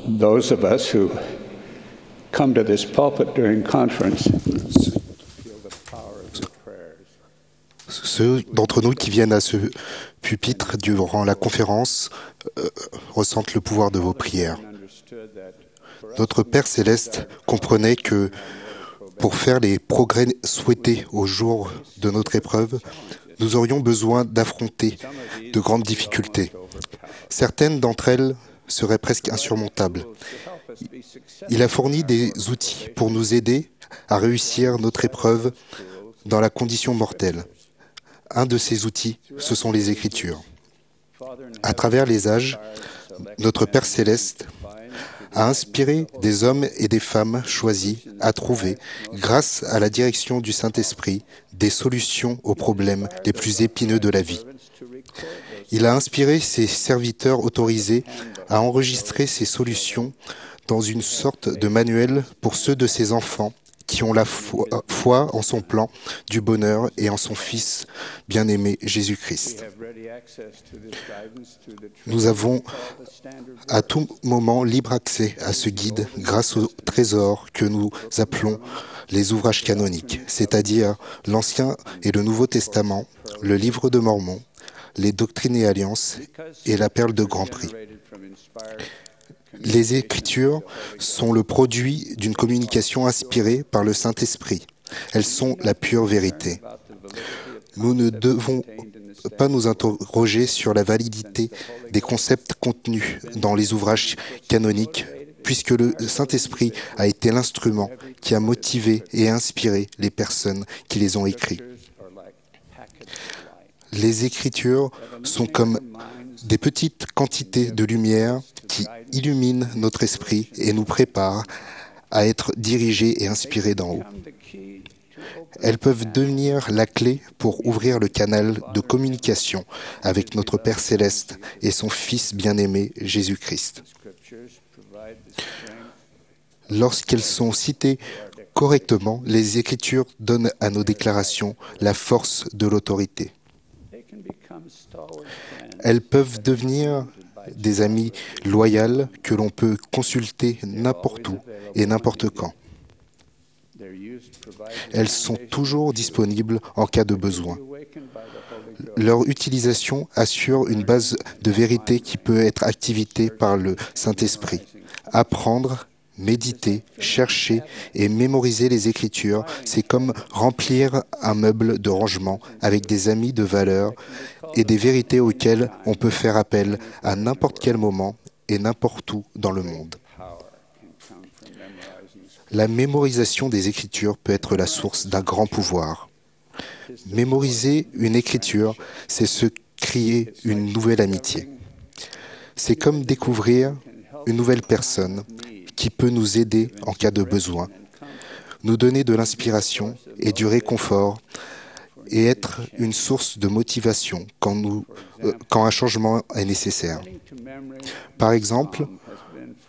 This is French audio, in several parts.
those of us who come to this pulpit during conference feel the power of the prayers. Ceux d'entre nous qui viennent à ce pupitre durant la conférence ressentent le pouvoir de vos prières. Notre Père Céleste comprenait que pour faire les progrès souhaités au jour de notre épreuve, nous aurions besoin d'affronter de grandes difficultés. Certaines d'entre elles seraient presque insurmontables. Il a fourni des outils pour nous aider à réussir notre épreuve dans la condition mortelle. Un de ces outils, ce sont les Écritures. À travers les âges, notre Père Céleste a inspiré des hommes et des femmes choisis à trouver, grâce à la direction du Saint-Esprit, des solutions aux problèmes les plus épineux de la vie. Il a inspiré ses serviteurs autorisés à enregistrer ces solutions dans une sorte de manuel pour ceux de ses enfants qui ont la foi en son plan du bonheur et en son Fils bien-aimé Jésus-Christ. Nous avons à tout moment libre accès à ce guide grâce au trésor que nous appelons les ouvrages canoniques, c'est-à-dire l'Ancien et le Nouveau Testament, le Livre de Mormon, les Doctrines et Alliances et la Perle de Grand Prix. Les Écritures sont le produit d'une communication inspirée par le Saint-Esprit. Elles sont la pure vérité. Nous ne devons pas nous interroger sur la validité des concepts contenus dans les ouvrages canoniques, puisque le Saint-Esprit a été l'instrument qui a motivé et inspiré les personnes qui les ont écrits. Les Écritures sont comme des petites quantités de lumière qui illuminent notre esprit et nous préparent à être dirigés et inspirés d'en haut. Elles peuvent devenir la clé pour ouvrir le canal de communication avec notre Père Céleste et son Fils bien-aimé Jésus-Christ. Lorsqu'elles sont citées correctement, les Écritures donnent à nos déclarations la force de l'autorité. Elles peuvent devenir des amis loyaux que l'on peut consulter n'importe où et n'importe quand. Elles sont toujours disponibles en cas de besoin. Leur utilisation assure une base de vérité qui peut être activée par le Saint-Esprit. Apprendre, méditer, chercher et mémoriser les Écritures, c'est comme remplir un meuble de rangement avec des amis de valeur et des vérités auxquelles on peut faire appel à n'importe quel moment et n'importe où dans le monde. La mémorisation des Écritures peut être la source d'un grand pouvoir. Mémoriser une Écriture, c'est se créer une nouvelle amitié. C'est comme découvrir une nouvelle personne qui peut nous aider en cas de besoin, nous donner de l'inspiration et du réconfort et être une source de motivation quand un changement est nécessaire. Par exemple,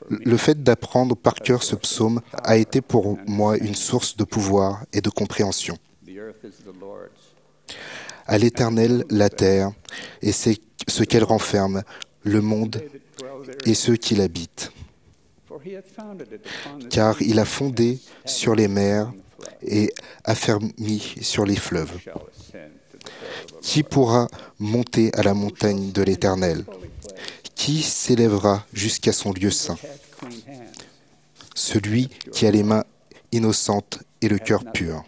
le fait d'apprendre par cœur ce psaume a été pour moi une source de pouvoir et de compréhension. À l'Éternel la terre et c'est ce qu'elle renferme, le monde et ceux qui l'habitent. Car il a fondé sur les mers et affermi sur les fleuves. Qui pourra monter à la montagne de l'Éternel? Qui s'élèvera jusqu'à son lieu saint? Celui qui a les mains innocentes et le cœur pur.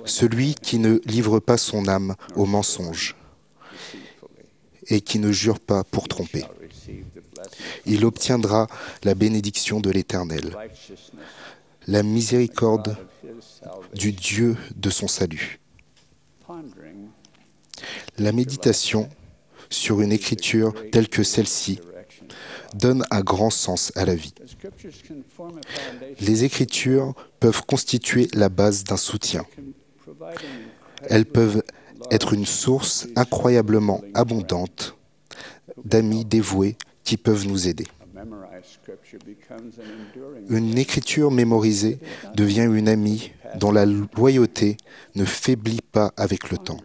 Celui qui ne livre pas son âme au mensonge et qui ne jure pas pour tromper. Il obtiendra la bénédiction de l'Éternel, la miséricorde du Dieu de son salut. La méditation sur une écriture telle que celle-ci donne un grand sens à la vie. Les Écritures peuvent constituer la base d'un soutien. Elles peuvent être une source incroyablement abondante d'amis dévoués qui peuvent nous aider. Une écriture mémorisée devient une amie dont la loyauté ne faiblit pas avec le temps.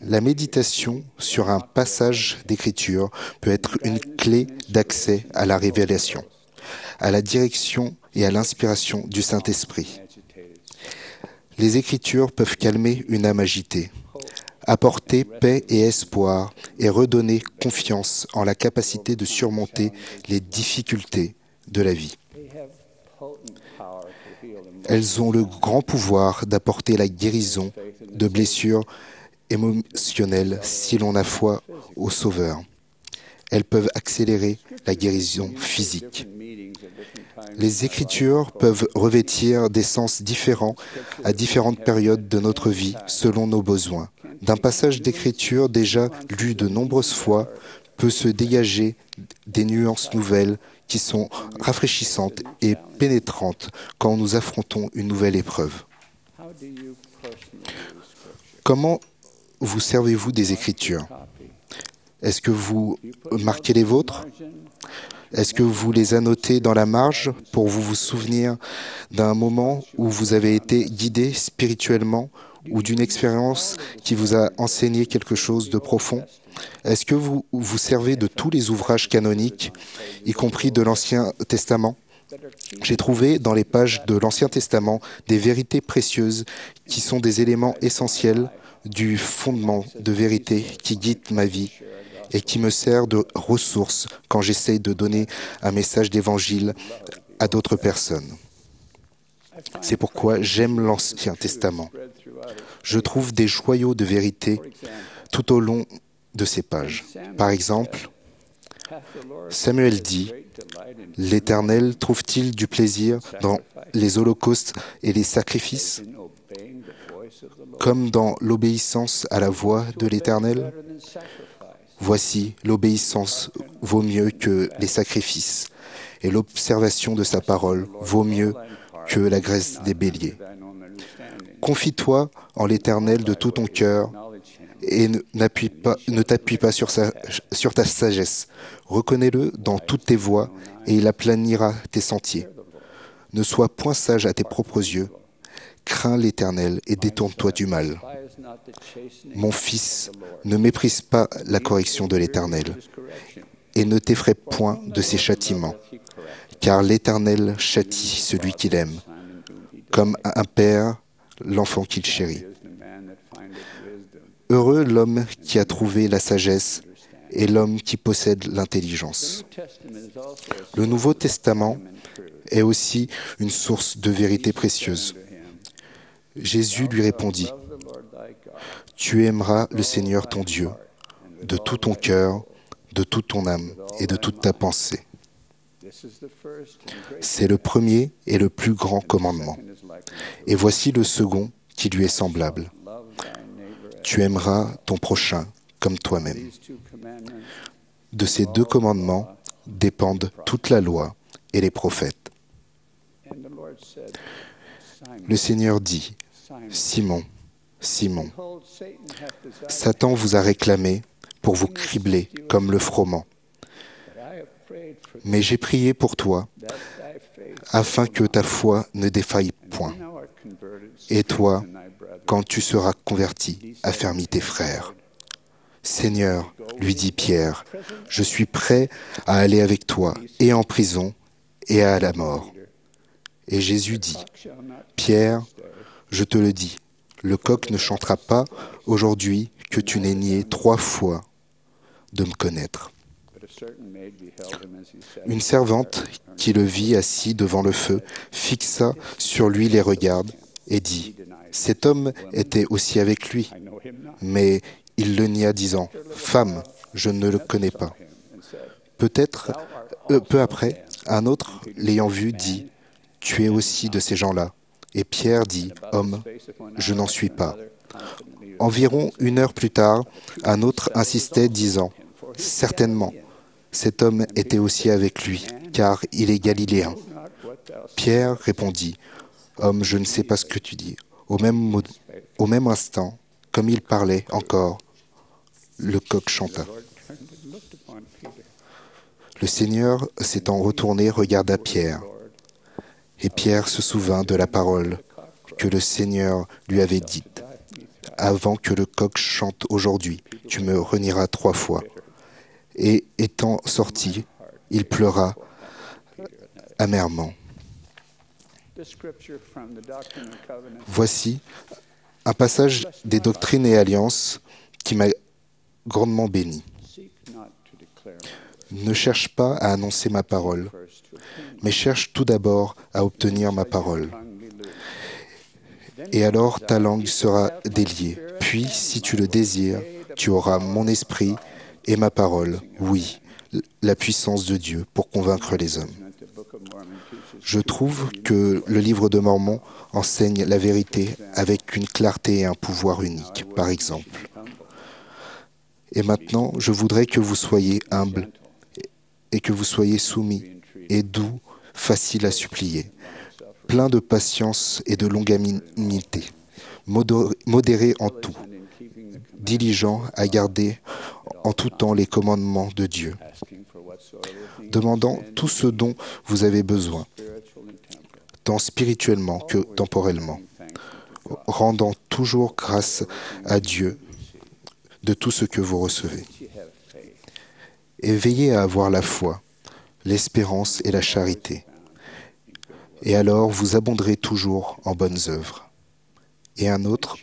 La méditation sur un passage d'Écriture peut être une clé d'accès à la révélation, à la direction et à l'inspiration du Saint-Esprit. Les Écritures peuvent calmer une âme agitée, apporter paix et espoir et redonner confiance en la capacité de surmonter les difficultés de la vie. Elles ont le grand pouvoir d'apporter la guérison de blessures émotionnelles si l'on a foi au Sauveur. Elles peuvent accélérer la guérison physique. Les Écritures peuvent revêtir des sens différents à différentes périodes de notre vie selon nos besoins. D'un passage d'Écriture déjà lu de nombreuses fois peut se dégager des nuances nouvelles qui sont rafraîchissantes et pénétrantes quand nous affrontons une nouvelle épreuve. Comment vous servez-vous des Écritures? Est-ce que vous marquez les vôtres? Est-ce que vous les annotez dans la marge pour vous souvenir d'un moment où vous avez été guidé spirituellement ou d'une expérience qui vous a enseigné quelque chose de profond? Est-ce que vous vous servez de tous les ouvrages canoniques, y compris de l'Ancien Testament? J'ai trouvé dans les pages de l'Ancien Testament des vérités précieuses qui sont des éléments essentiels du fondement de vérité qui guide ma vie et qui me sert de ressource quand j'essaye de donner un message d'évangile à d'autres personnes. C'est pourquoi j'aime l'Ancien Testament. Je trouve des joyaux de vérité tout au long de ces pages. Par exemple, Samuel dit « L'Éternel trouve-t-il du plaisir dans les holocaustes et les sacrifices, comme dans l'obéissance à la voix de l'Éternel? Voici, l'obéissance vaut mieux que les sacrifices, et l'observation de sa parole vaut mieux que la graisse des béliers. Confie-toi en l'Éternel de tout ton cœur et ne t'appuie pas sur ta sagesse. Reconnais-le dans toutes tes voies et il aplanira tes sentiers. Ne sois point sage à tes propres yeux. Crains l'Éternel et détourne-toi du mal. Mon fils, ne méprise pas la correction de l'Éternel et ne t'effraie point de ses châtiments, car l'Éternel châtie celui qu'il aime, comme un père l'enfant qu'il chérit. Heureux l'homme qui a trouvé la sagesse et l'homme qui possède l'intelligence. Le Nouveau Testament est aussi une source de vérité précieuse. Jésus lui répondit, « Tu aimeras le Seigneur ton Dieu de tout ton cœur, de toute ton âme et de toute ta pensée. » C'est le premier et le plus grand commandement. Et voici le second qui lui est semblable. Tu aimeras ton prochain comme toi-même. De ces deux commandements dépendent toute la loi et les prophètes. Le Seigneur dit, « Simon, Simon, Satan vous a réclamé pour vous cribler comme le froment. Mais j'ai prié pour toi, afin que ta foi ne défaille point. Et toi, quand tu seras converti, affermis tes frères. Seigneur, lui dit Pierre, je suis prêt à aller avec toi, et en prison, et à la mort. Et Jésus dit, Pierre, je te le dis, le coq ne chantera pas aujourd'hui que tu n'aies nié 3 fois de me connaître. Une servante qui le vit assis devant le feu fixa sur lui les regards et dit, cet homme était aussi avec lui. Mais il le nia disant, femme, je ne le connais pas. Peu après, un autre, l'ayant vu, dit, tu es aussi de ces gens-là. Et Pierre dit, homme, je n'en suis pas. Environ 1 heure plus tard, un autre insistait, disant, certainement, cet homme était aussi avec lui, car il est galiléen. Pierre répondit, homme, je ne sais pas ce que tu dis. Au même instant, comme il parlait encore, le coq chanta. Le Seigneur, s'étant retourné, regarda Pierre. Et Pierre se souvint de la parole que le Seigneur lui avait dite. avant que le coq chante aujourd'hui, tu me renieras 3 fois. Et étant sorti, il pleura amèrement. Voici un passage des Doctrines et Alliances qui m'a grandement béni. Ne cherche pas à annoncer ma parole, mais cherche tout d'abord à obtenir ma parole. Et alors ta langue sera déliée. Puis, si tu le désires, tu auras mon esprit et ma parole, oui, la puissance de Dieu pour convaincre les hommes. Je trouve que le livre de Mormon enseigne la vérité avec une clarté et un pouvoir unique, par exemple. Et maintenant, je voudrais que vous soyez humbles et que vous soyez soumis et doux, faciles à supplier, pleins de patience et de longanimité, modérés en tout, diligents à garder en tout temps les commandements de Dieu, demandant tout ce dont vous avez besoin, tant spirituellement que temporellement, rendant toujours grâce à Dieu de tout ce que vous recevez. Et veillez à avoir la foi, l'espérance et la charité. Et alors vous abonderez toujours en bonnes œuvres. Et un autre,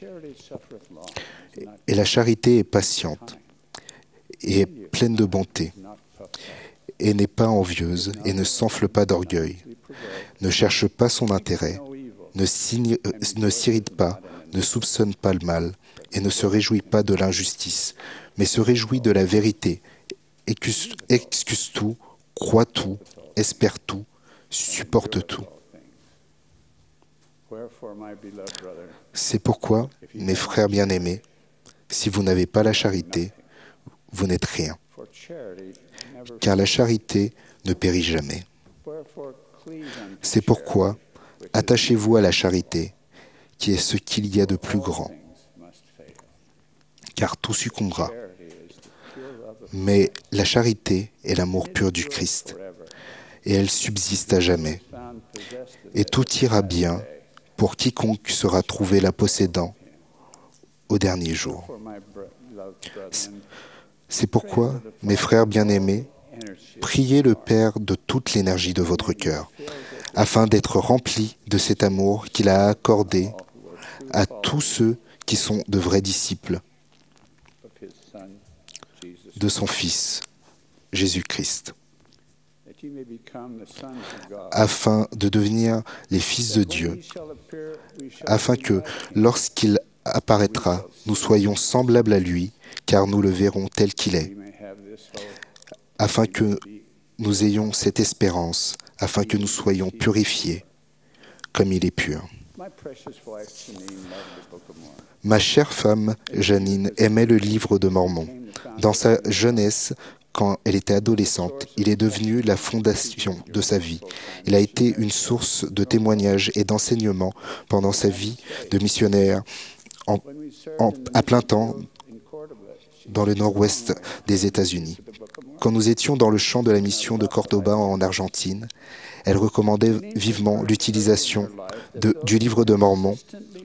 et la charité est patiente, et est pleine de bonté, et n'est pas envieuse, et ne s'enfle pas d'orgueil, ne cherche pas son intérêt, ne s'irrite pas, ne soupçonne pas le mal, et ne se réjouit pas de l'injustice, mais se réjouit de la vérité, excuse tout, croit tout, espère tout, supporte tout. C'est pourquoi, mes frères bien-aimés, si vous n'avez pas la charité, vous n'êtes rien, car la charité ne périt jamais. C'est pourquoi, attachez-vous à la charité, qui est ce qu'il y a de plus grand, car tout succombera. Mais la charité est l'amour pur du Christ, et elle subsiste à jamais. Et tout ira bien pour quiconque sera trouvé la possédant au dernier jour. C'est pourquoi, mes frères bien-aimés, priez le Père de toute l'énergie de votre cœur, afin d'être remplis de cet amour qu'il a accordé à tous ceux qui sont de vrais disciples de son Fils, Jésus-Christ, afin de devenir les fils de Dieu, afin que, lorsqu'il apparaîtra, nous soyons semblables à lui, car nous le verrons tel qu'il est, afin que nous ayons cette espérance, afin que nous soyons purifiés, comme il est pur. Ma chère femme, Janine, aimait le livre de Mormon. Dans sa jeunesse, quand elle était adolescente, il est devenu la fondation de sa vie. Il a été une source de témoignages et d'enseignements pendant sa vie de missionnaire à plein temps dans le nord-ouest des États-Unis. Quand nous étions dans le champ de la mission de Cordoba en Argentine, elle recommandait vivement l'utilisation du livre de Mormon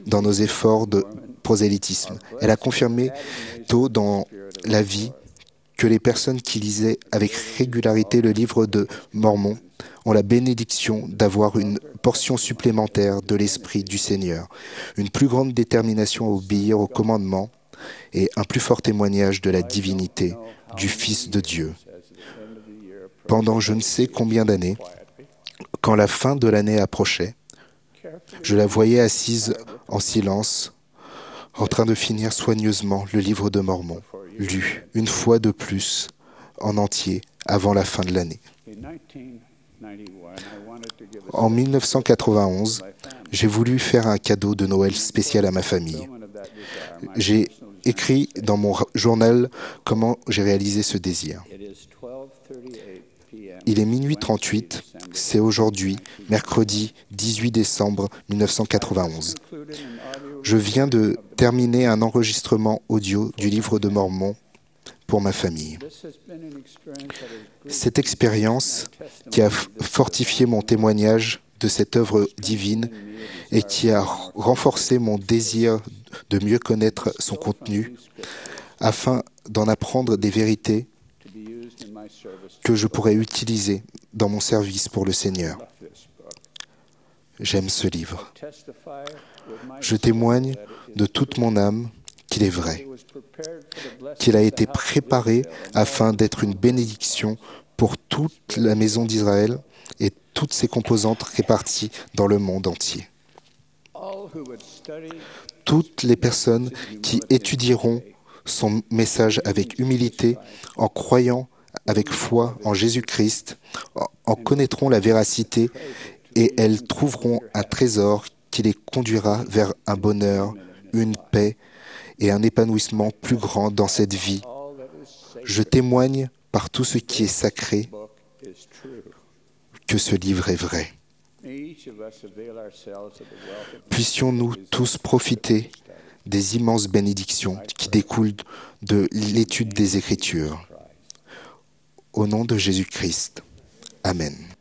dans nos efforts de prosélytisme. Elle a confirmé tôt dans la vie que les personnes qui lisaient avec régularité le livre de Mormon ont la bénédiction d'avoir une portion supplémentaire de l'Esprit du Seigneur, une plus grande détermination à obéir aux commandements et un plus fort témoignage de la divinité du Fils de Dieu. Pendant je ne sais combien d'années, quand la fin de l'année approchait, je la voyais assise en silence, en train de finir soigneusement le livre de Mormon, lu une fois de plus, en entier, avant la fin de l'année. En 1991, j'ai voulu faire un cadeau de Noël spécial à ma famille. J'ai écrit dans mon journal comment j'ai réalisé ce désir. Il est minuit 38, c'est aujourd'hui, mercredi 18 décembre 1991. Je viens de terminer un enregistrement audio du livre de Mormon pour ma famille. Cette expérience qui a fortifié mon témoignage de cette œuvre divine et qui a renforcé mon désir de mieux connaître son contenu, afin d'en apprendre des vérités que je pourrais utiliser dans mon service pour le Seigneur. J'aime ce livre. Je témoigne de toute mon âme qu'il est vrai, qu'il a été préparé afin d'être une bénédiction pour toute la maison d'Israël et toutes ses composantes réparties dans le monde entier. Toutes les personnes qui étudieront son message avec humilité, en croyant avec foi en Jésus-Christ, en connaîtront la véracité et elles trouveront un trésor qui les conduira vers un bonheur, une paix et un épanouissement plus grand dans cette vie. Je témoigne par tout ce qui est sacré que ce livre est vrai. Puissions-nous tous profiter des immenses bénédictions qui découlent de l'étude des Écritures. Au nom de Jésus-Christ. Amen.